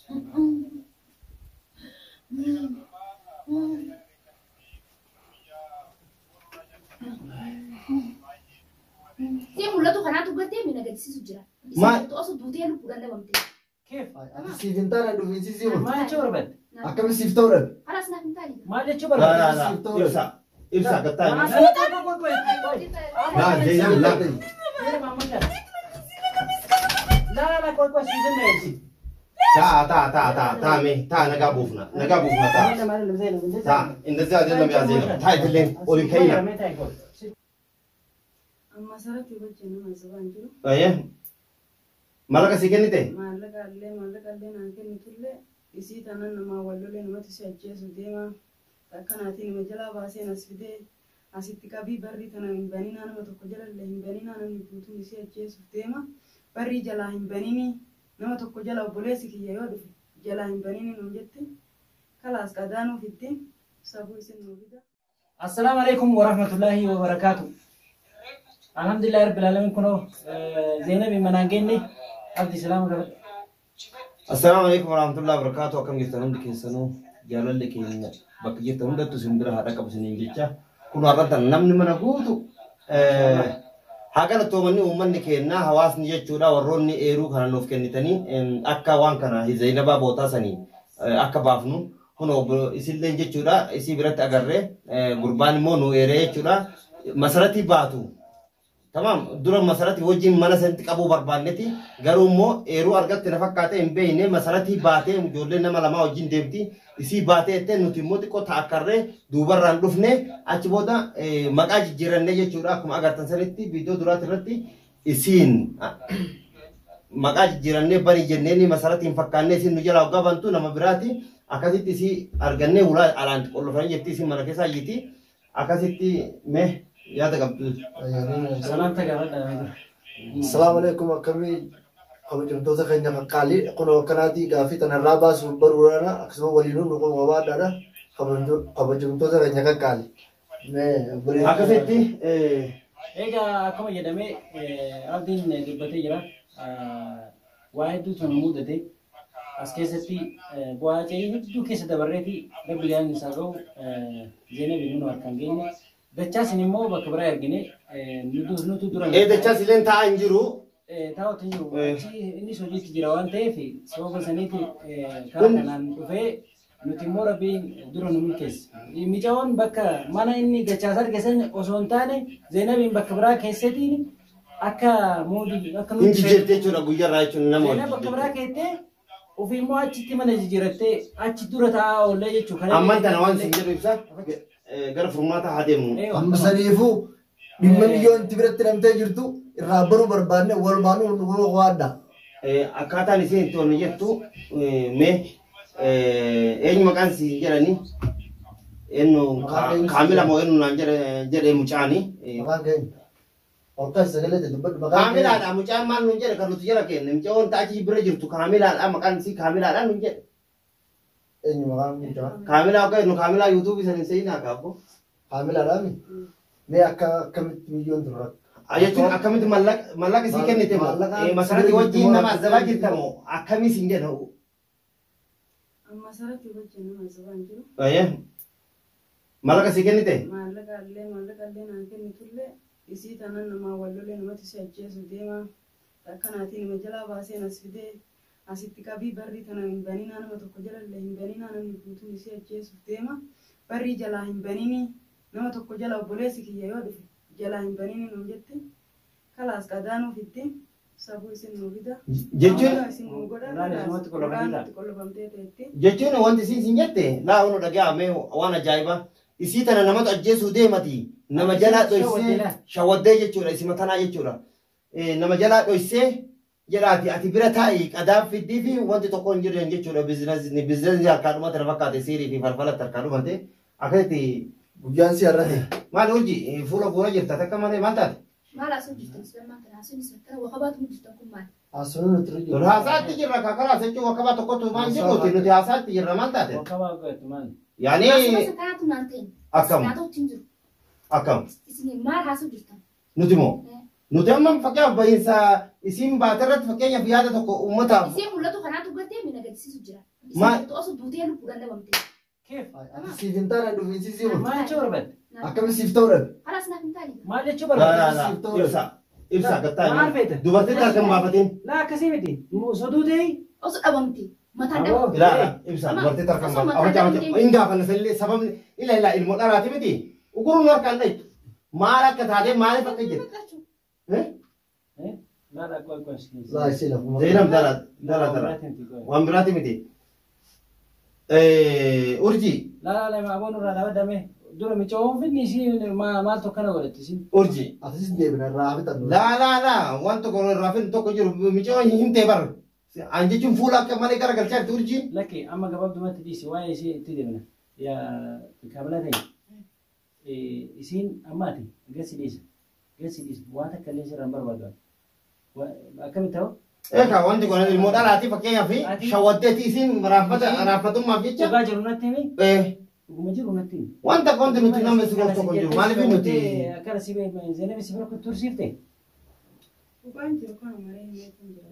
Dia mulai tuh karena tuh gue dia mina gaji sujud. Itu asal duitnya lu bukan lewat dia. كيف؟ أنت سيفنتار أنا دوفين سيزيون. ما تشوف بد. أكمل سيفتورن. خلاص نحن تاني. ما تشوف بد. لا لا يرسع يرسع قطعي ما لا جاي لا لا كوي كوي سيزن ماشي. تا مي تا نقابوفنا تا إن ذا لم يعزين تاي تلين أولي كيا أما سرت يبجنا ما زبان جرو أيه مالك سيكني مالك عليه نانكن نتولى يسيت أنا نما ولولي نما تسجّي سوديما تكناتي نما جلا باسي نسفيدة أسيتك أبي بري تنا من بنينا أنا متوقجر اللي من بنينا أنا نبوتو نسجّي سوديما بري جلا هم بنيني نما توقجر وبوليسي كي يود جلا هم بنيني نمجتي خلاص كدانو فيتي سابو يسن نوبيدا. السلام عليكم ورحمة الله وبركاته. الحمد لله رب العالمين كنو زينب منانجيني عبد السلام عليكم. السلام عليكم ورحمة الله وبركاته. كم جتنام دكيسانو جالل لكين بقية تهم ده تسندر هذا كبسنين جيتشا كنا ردا نمن منقولو حاجة تومني أمم نكينا حواس نيجي تورا وروني إيرو خنا نوف كنيتني أكا وان خنا هي زينبا بوتا سني أكا بافنو هنو إسيل نيجي تورا إسي برات أجرّه قربان مونو إيرة تورا مسرتي باتو تمام دورا مسرتي وجه منا سنتك أبو بربانتي غرومو إيرو أرجع تنفكّاته إم بينه مسرتي باتة مجولة نما لما وجين دمتي إسي باتة إتة نتيموتي كو تأكره دوبر راندوفنه أشبودا مكاج جيرانه يجورا كم أجر تنسرتي فيديو دورا ترتي إسين مكاج جيرانه بني جنني مسرتي مفكّانه إسين نجلا وقا بنتو نما براتي أكاسيتي إسي أرجعنه ولا ألانت كله فاني جبتي إسي مناكسا يتي أكاسيتي مه يا تقبل سلام تقبل. السلام عليكم أكمل خبرتم توزع خيرنا كالي كنا كنادي قافي تنرابا سوبر ورانا أكسبوا ولينون نقول وبعد هذا خبرتم توزع خيرنا كالي. ما أكاسيتي إيجا كم يدمي أبدين قبتي جرا واحد دو تنمود ده أسكيستي بواجي دو كيس دبرتي قبل أن يسافروا زينب بنو أركانجين دچاس نيمو بكبر يرجني ندو دوران دچاس لين تا انجرو تاو تنجرو إني سوجي تجراوان تيفي سبب سنيتي كارنان وفي نتيمورا بين دوران نمكس ميجاون بكا مانا إني دچاسار كسن أسونتاني زينب بين بكبرا كيستيني أكا مودي أكا إنتي جرتي شو نقولي رايشون نمو زينب بكبرا كيتة وفي مو أشتي من الجيرتة أشتي دورة تاو ولا يجوا كذا أما أنت نوان سنجر بيسا قرف رماتا هاديمو أما سنيفو بمن يون تبرت نمتى جرتو الرابرو بربانة والمانو نقول وادا أكاتا نسين تو نجتو مه أي مكان سيجراني إنه كاملا مو إنه نانجر جري مچاني مكان كين أوكي سجلت تدبر مكان كاملا لا مچان ما نانجر كارو تجرا كين نمچون تاجي برجرتو كاملا لا مكان سي كاملا لا نانجر إني مكان كين كاملا أوكي إنه كاملا يوتيوب سنسينا كابو كامل رامي ما أكا كم مليون دولار أيتون أكمل ملاك سيكن نتمو مسألة وجين نما زواج تمو أكمل سينجن هو أما سرت يبجنا ما زبان جرو أيه ملاك سيكن نتة مالك عليه نانكن نتولى يسيت أنا نما ولولي نما تسجّي سوديما تكناتي نما جلا باسي نسفيدة أسيتك أبي بري تنا من بنينا أنا متوقجر اللي هم بنينا أنا نبوتو نسجّي سوديما بري جلا هم بنيني نما توقجر وبوليسي كي يود جلا هم بنيني نمجتي خلاص كدانو فيتي سابو يسن نوبيدا jechuun wanti isin jette laa unu dhaga'ame waan ajaa'iba isii tana namatu ajjeesuu deemati nama jalaa dhoysee shawaddee jechuudha isima tanaa jechuudha nama jalaa dhoysee jedhaati ati bira taa'i qadaaf fiddii fi wanti tokko hin jiru jechuudha biizinasni harkaa dhumate na fakkaate siirii fi falfalatti harkaa dhumate akkasitti guyyaan si har'ate maal hojii fuula fuula jirta takka malee maal taate ما لا سجلت سلمان ترى حسين سكر وخبات مجتكم مال أصلاً نترجم haasa'aa tijirra kakara sechuu wakabaa tokkotu maan jiruuti nuti haasa'aa tijirra maal taate وكما قلت مان yaani سكرات نانتين akkam سكرات تنجر akkam اسمي مال حاسو جرتم nuti moo nuti amma fakkeenyaaf bahiinsa isiin baatarratti fakkeenyaaf yaada tokko uummataaf اسمي ولا تو خناتو قلتي من قد سيسو جرا Isaan osoo duutee lubbuudhaan dhabamte. كيف؟ siif hin taane dhufiin si siima. ما يشوف بد Akkami siif ta'uu dhabe. Haras naaf hin taane. ما يشوف لا لا بد لا ibsa ibsa ما gattaa عرفت dubartii tarkan baafatiin لا كسيمتي صدودي Osoo dhabamte. Mataan Aboo. dhabamte. ilaala ibsa dubartii tarkan baafatiin hin gaafanne sallee sababni ila ilmoo dhalaati miti uguruun harkaan dhaytu maal akka taatee maaliif akka jirtu لا لا كويس كويس Laa ishee lafa. Zainab dala waan biraati miti urjii لا لا لا ما أبون ولا دمه دور ميتشوهم في النسي ما توكلنا ولا تسين urjii Atis deebina irraa hafitan. laa waan tokko raafin tokko jiru micoo hin teebar an jechuun fuula akka malee garagalchaa jirti urjiin لك أما قبل ما تديسي واي شيء تدينا يا كابلاتي إسين أماتي قاسي ديس واتك اللي يصير أمبر بدر وأكمل تاو eegaa wanti kun ilmoo dhalaati fakkeenyaa fi shawwaddeeti isiin raafatummaaf jecha تباجر نتيمي ومجر نتيمي wanta wanti nuti nama si gosa tokko jiru maaliif nuti أكل سيبه زينب سيبه كنت ترسيفتي Bukaan jiru kana maree hin beekan jira.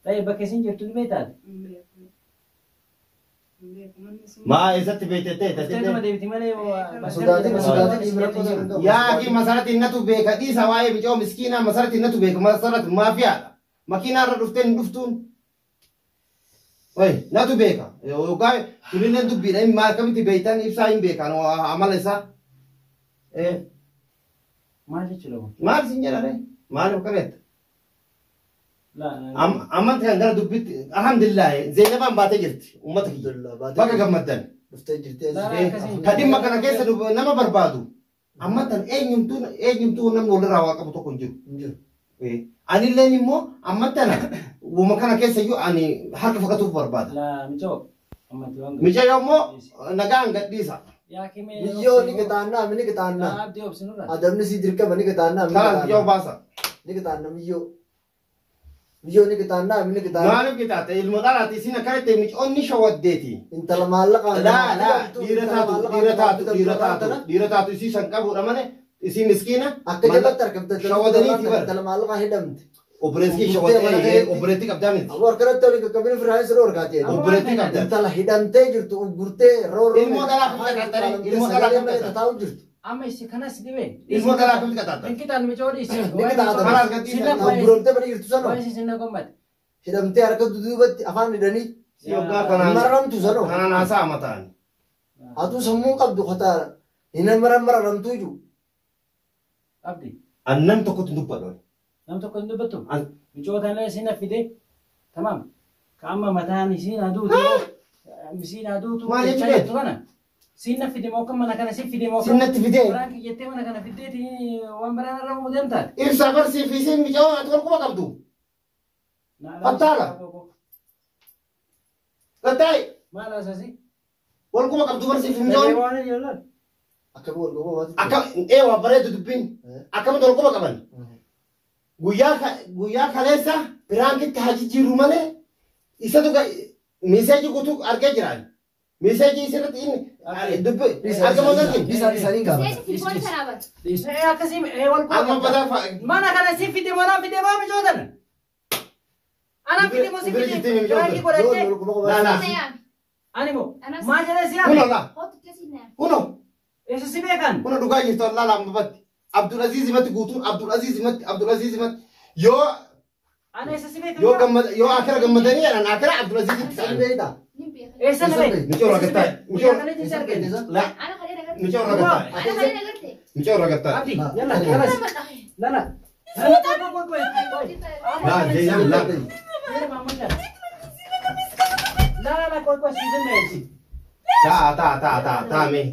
طيب بكسين جبتوا البيتات Hin beeku. Hin beeku. Manni sun maa eessatti beektettee تستلزم ديبتي مالي Sodaatiin ibra qosa hin qabu. yaa ki masarati innatu beeka dhiisa waa'ee micoo miskiinaa masarati innatu beeka masarati maafiyaadha makiinaa irra dhufteen hin dhuftuun Oi, natu beeka. Yoga tulinen dubbiidha. Inni maal kamitti beektan ibsaa hin beekan amala isaa. maal jechuudha Maal isin jedhare? Maaliif qabeetta? لا Ammatti kan gara dubbitti alhamdulillah Zeenabaan baatee jirti uummata kiyya. Alhamdulillah, baatee Bakka gammaddan. Dhuftee jirtee Ka dhimma kana keessa nama barbaadu. Ammattan eenyumtuu namni walirraa waa qabu tokko hin jiru. hin jiru. Anilleen immoo ammattana uuma kana keessa iyyuu ani harka fagatuuf barbaada. لا مجاوب أما تبغى Michayoo immoo nagaan gadhiisa. يا كيمي Biyyoo ni qixaannaa, mini qixaannaa. أبدي أبسنورا Adamni si dirqama ni qixaannaa, mini Kalaan yoo qixaannaa. baasa. Ni qixaannaa biyyoo. Biyyoo ni qixaannaa, mini qixaannaa. Maaliif qixaate ilmoo dhalaati isin akkanitti micoonni shawaddeeti. Intala maallaqaan. Laa dhiira taatu isii san qabuudha malee isii miskiina. Akka jalatti argamte. Shawadaniiti bara. Intala maallaqaa hidhamte. Obboleessi shawaddee obboleetti qabdaa miti. Abu harkanatti waliin qaqqabini firaanis yeroo argaatee. Obboleetti qabdaa. Intala hidhamtee jirtu gurtee rooroo. Ilmoo dhalaa kan qaqqaxxanii ilmoo dhalaa kan qaqqaxxanii. taa'u jirtu. أما إيش كنا سيدي Ilmoo dhalaa kan qaqqaxxanii. إن كده المجاوري Ni qixaata. Gurgurtee bada jirtu sanoo. كويس إنه قمت Hidhamtee harka duduubatti afaan hidhanii. Yoggaa kanaan Maramtu sanoo. kanaan haasaa mataan. Atuu sammuu qabdu qotaara. Inni mararamtuu jiru. أبدي Annan tokkotti dubbadhu. نم تكون دبتو مجود أنا سينا في دي تمام كأما متاني سينا دوتو مسينا دوتو ما يجي أنا سينا في دي موكم أنا كان سيف في دي موكم Sinnatti fidee. ورانك جتة أنا كان في دي وامبرانا رمو دمتا Ibsa barsiif isiin micoo ati wal quba qabdu. Gattaay ما لا أساسي wal quba qabdu barsiif micoon. وانا يلا Akka wal gobaa waati. Akka waa bareedu dubbiin. Akkamitti wal quba qaban. Guyyaa kaleessa biraankitti haa jijjiirru malee isatu miseeji guutuu argee jiraan. Miseeji isirratti inni dubbi argamu galtiin. Isaan isaanii gaafata. Seesi tilfoon saraabat. أكاسي والكو Amma badaa ما أنا كان سيف في دي ما في دي ما مجودنا أنا في دي ما سيف في دي ورانك قرأت لا لا. Sayang. أنيمو Anak ما جلس Kuno يا laa. Kau tuh kesini. Kuno. إيش سيبكان Kuno dhugaa jirtu allaa laambabatti. Abdulaziz himatti guutuun Abdulaziz himatti yoo أنا إيش سيبكان yoo akira gammadanii jedhan akira Abdulazizitti Isaan ta'an. beeyta. Mimpi. إيش أنا بيه Micoo ragattaa. ويا كان يجي سرقين La Anak kalian dengar. micoo ragattaa. Anak kalian dengar deh. Micoo ragattaa. أبدي يلا خلاص لا لا Laa Zeynab laa. لا لا لا كوي كوي سيزن ماشي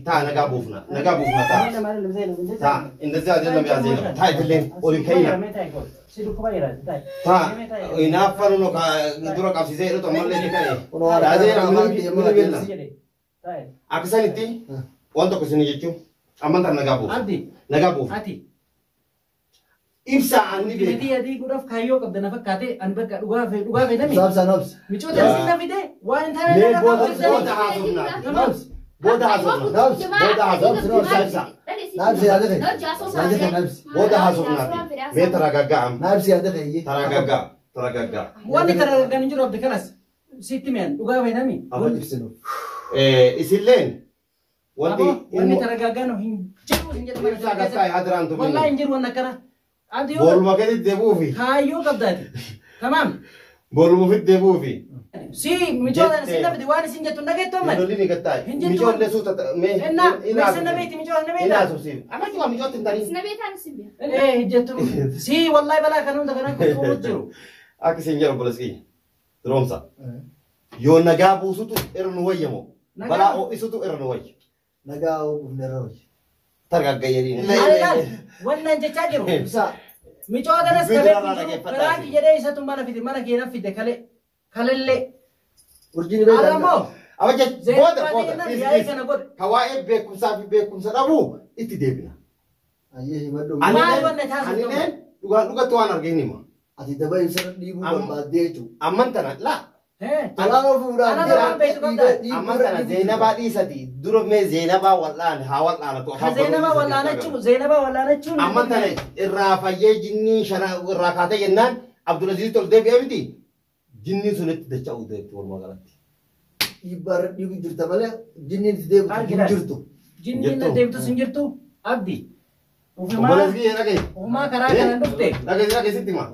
taa nagaa buufna taa indazii adeemna yaa Zeynab taa itilleen olii kayya taa inaaffanuno ka dura qabsiisee jedhutu ammallee ni ka'e yaa Zeynab mini billa akkasanitti waan tokko isin jechuun ammantaan nagaa buuf ibsa anni beeku adii godhaaf kaayyoo qabda na fakkaate an bakka dhugaa fayyadame Saabsaan obsa. micoota sinna fide waan mee taane booda haasofna Naabsi yaada ta'e. booda haasofnaati mee taragagga'am Naabsi yaada ta'e. taragaggaa waan tara gan jiru abdi kanas sitti men dhugaa fayyadami. Apa ibsinu. Isilleen wanni taragaagano hin jiru hin jedhamu. Ibsaa gasaa hadiraan tumin. Wallahi hin jiru wanna kana. Ati yoo Booluma gadi deebuufi. kaayyoo qabdaati. Tamam. Booluma fit deebuufi. Si mijoodhaan sin nabdi waan isin jettu nageetto man. Lolli ni gattaay. Hinjirtu. Mijoollee suuta mee. Enna sin nabeeti mijoodhaan nabeeta. Inaa tursiif. Amma jiwa mijooti hin tarin. Isna beetaan isin biya. Hijjettu. Si wallahi balaa kan hunda kana kutuu jiru. Akka isin jedhu boleski. Roomsa. Yoo nagaa buusutu irra nu wayyamoo. Balaa ho'isutu irra nu wayya. Nagaa ufnera hoji. Targaggayyadiin. Maaliidhaan wannan jechaa jiru. Ibsa. Micoodhanas qabee biraati jedhee isatu mana fide mana keena fide kalellee. Urjini beekan. Alamoo. Amma Booda booda yaa'ii kana godhe. Hawaa'ee beekumsaa fi beekumsa dhabuu itti deebina. Ayyee himadhu. Maal wanna taasisu Anilleen dhugatti waan arginu hima. Ati daba ibsa dhiibuu barbaaddee jechuudha. Amman tana laa. Talaala fuudhaan. Alaala waan beektu qabdaa. Amman tana Zeenabaa dhiisati dura mee Zeenabaa wal'aan haa wal'aanatu. Zeenabaa wallaanachuun. Amman tana irraa fayyee jinnii shana irraa kaatee jennaan Abdulaziz tol deebi'ee miti. Jinniin sunitti dacha'uu deebiti walumaa galatti. Dhiibbaarra dhiibu jirta malee jinniin itti deebitu hin jirtu. Jinniin na deebtus hin jirtu abdi. Obboleessi dhagee. Ufumaa karaa kanaan dhufte. Dhagee sitti hima.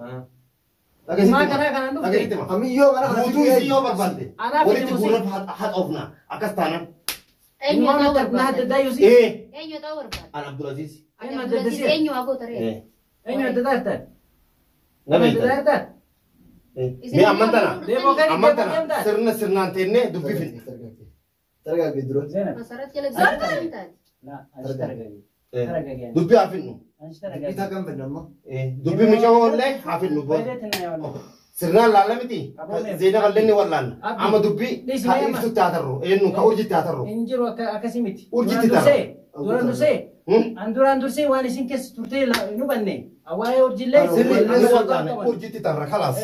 Ufumaa karaa kanaan dhufte. Kamiyyoo mana kana Guutuu isii yoo barbaadde. Anaaf Walitti itti guurra haxoofna. Akkas taanaan. Eenyu haa ta'uu na barbaada. adda yuusi. Eenyu haa ta'uu barbaada. An Abdulaziz. Eenyu adda adda Eenyu haa gootaree. Eenyu adda adda. Na beektan. Mee amman tana. Amman tana sirnaan teennee dubbifin. Targaagee dura. Masarat jala zargaa hin taate. Dubbi haa finnu. Bitaa kan fennamma. Dubbi micoollee haa finnu. Sirnaan laalla miti. Zeenaba illee ni wallaanna. Amma dubbi haa ibsutti haa tarru. Eenyu ka urjitti haa tarru. Hin jiru akkasii miti. Urjitti tarru. Duraan dursee. An duraan dursee waan isin keessa turtee nu banne. Waa'ee urjillee. Sirri urjitti tarra kalaas.